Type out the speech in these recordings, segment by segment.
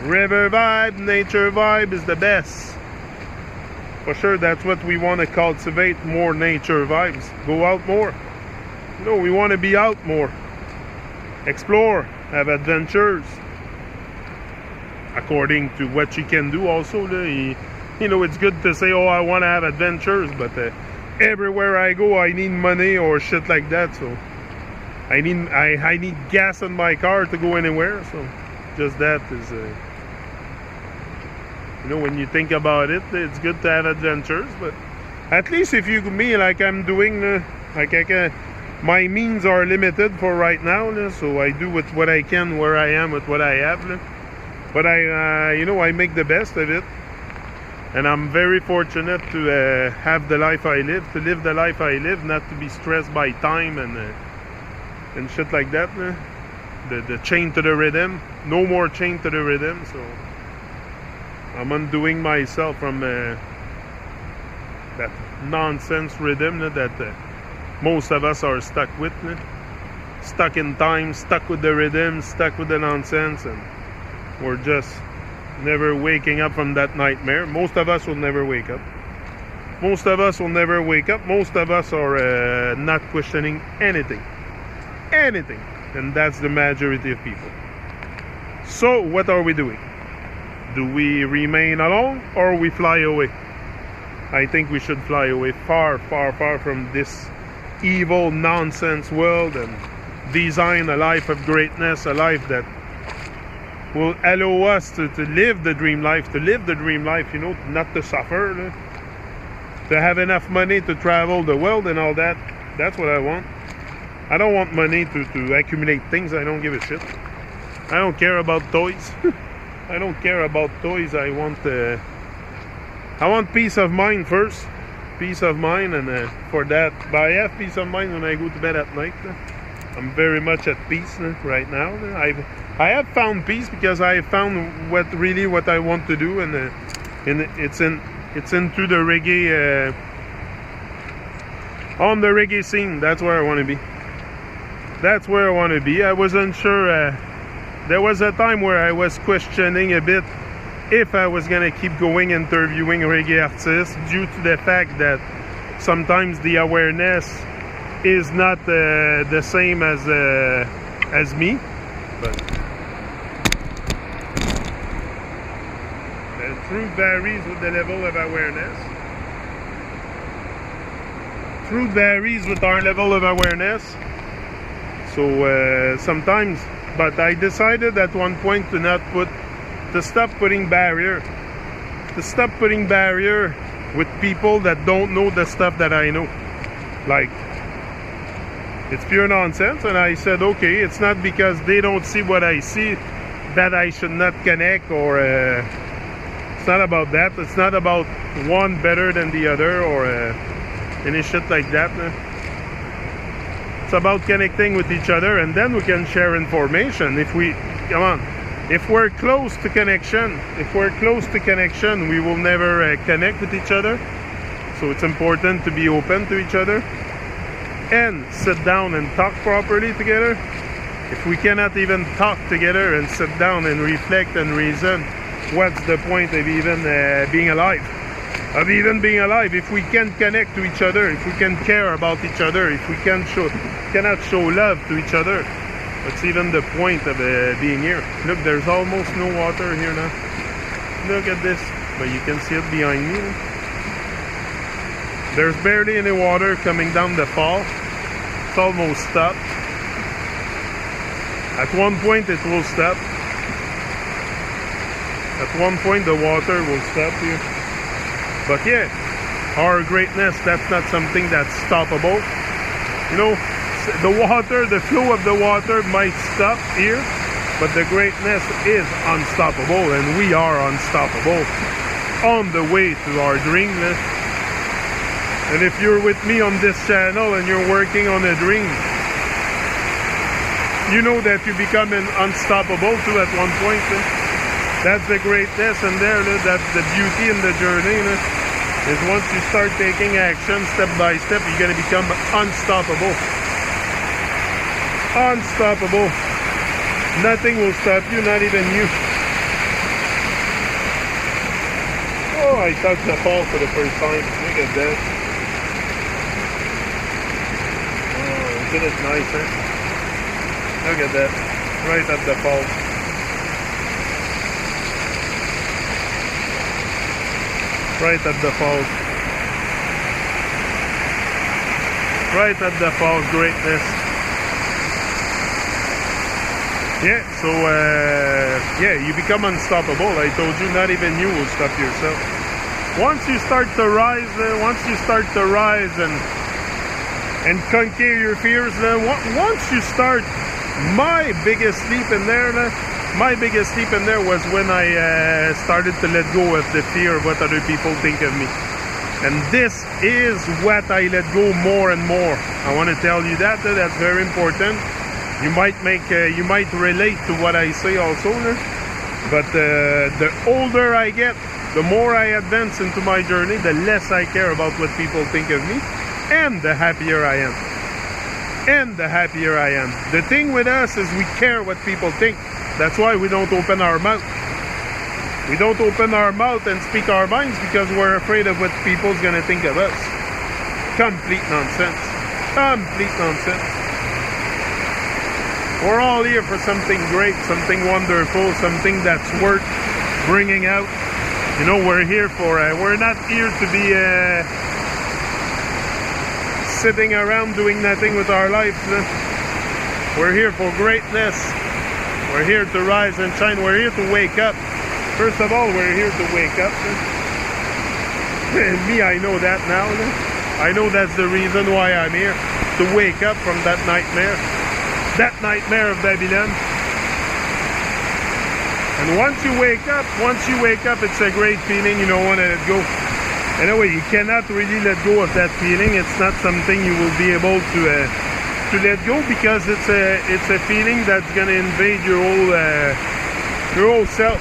River vibe, nature vibe is the best. For sure, that's what we want to cultivate, more nature vibes. Go out more. We want to be out more. Explore, have adventures. According to what you can do also. It's good to say, oh, I want to have adventures, but everywhere I go, I need money or shit like that. So I need gas in my car to go anywhere. So just that is... when you think about it, it's good to have adventures, but at least if you me like I'm doing, my means are limited for right now, so I do with what I can where I am with what I have, but I make the best of it, and I'm very fortunate to have the life I live, not to be stressed by time and shit like that. The chain to the rhythm, no more chain to the rhythm, so I'm undoing myself from that nonsense rhythm that most of us are stuck with. Stuck in time, stuck with the rhythm, stuck with the nonsense, and we're just never waking up from that nightmare. Most of us will never wake up. Most of us are not questioning anything. And that's the majority of people. So what are we doing? Do we remain alone or we fly away? I think we should fly away far, far, far from this evil nonsense world and design a life of greatness, a life that will allow us to live the dream life, not to suffer, to have enough money to travel the world and all that. That's what I want. I don't want money to accumulate things. I don't give a shit. I don't care about toys. I don't care about toys. I want peace of mind first. Peace of mind, and for that, but I have peace of mind when I go to bed at night. I'm very much at peace right now. I have found peace because I have found what I want to do, and it's into the reggae, on the reggae scene. That's where I want to be. I wasn't sure. There was a time where I was questioning a bit if I was going to keep going interviewing reggae artists, due to the fact that sometimes the awareness is not the same as me. But the truth varies with the level of awareness. Truth varies with our level of awareness. So sometimes... But I decided at one point to stop putting barrier with people that don't know the stuff that I know. Like, it's pure nonsense, and I said, okay, it's not because they don't see what I see that I should not connect, or it's not about that. It's not about one better than the other, or any shit like that. It's about connecting with each other, and then we can share information. If we're close to connection, we will never connect with each other. So it's important to be open to each other and sit down and talk properly together. If we cannot even talk together and sit down and reflect and reason, what's the point of even being alive? If we can't connect to each other, if we can care about each other, if we cannot show love to each other, what's even the point of being here? Look, there's almost no water here now. Look at this, but you can see it behind me. There's barely any water coming down the fall. It's almost stopped. At one point it will stop. At one point the water will stop here. But yeah, our greatness, that's not something that's stoppable. The flow of the water might stop here, but the greatness is unstoppable, and we are unstoppable on the way to our dream. And if you're with me on this channel and you're working on a dream, you know that you become unstoppable too at one point. That's the greatness, and that's the beauty in the journey. Is once you start taking action step by step, you're going to become unstoppable. Unstoppable. Nothing will stop you, not even you. Oh, I touched the fall for the first time. Look at that. Oh, isn't it nice, huh? Look at that. Right at the fall. Right at the falls. Right at the falls greatness. Yeah, so yeah, you become unstoppable. I told you, not even you will stop yourself. Once you start to rise, and conquer your fears, once you start, my biggest leap in there was when I started to let go of the fear of what other people think of me. And this is what I let go more and more. I want to tell you that, that's very important. You might relate to what I say also, but the older I get, the more I advance into my journey, the less I care about what people think of me, and the happier I am. The thing with us is we care what people think. That's why we don't open our mouth. We don't open our mouth and speak our minds because we're afraid of what people's gonna think of us. Complete nonsense. Complete nonsense. We're all here for something great, something wonderful, something that's worth bringing out. You know, we're here for, we're not here to be sitting around doing nothing with our lives. We're here for greatness. We're here to rise and shine. We're here to wake up. First of all, we're here to wake up. Me, I know that now. I know that's the reason why I'm here, to wake up from that nightmare. That nightmare of Babylon. And once you wake up, it's a great feeling. You don't want to let go. Anyway, you cannot really let go of that feeling. It's not something you will be able to let go, because it's a feeling that's gonna invade your whole self.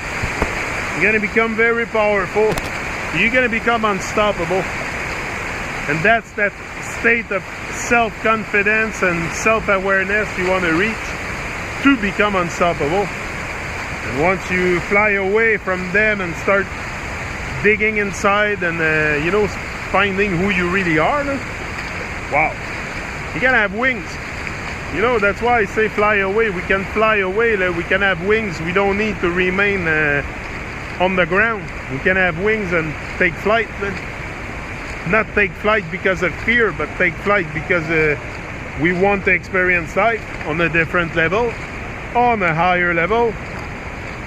You're gonna become very powerful. You're gonna become unstoppable, and that's that state of self-confidence and self-awareness you want to reach to become unstoppable. And once you fly away from them and start digging inside and you know, finding who you really are, wow, you can have wings. You know, that's why I say fly away. We can fly away, we can have wings. We don't need to remain on the ground. We can have wings and take flight. Not take flight because of fear, but take flight because we want to experience life on a different level, on a higher level.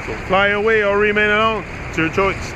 So fly away or remain alone. It's your choice.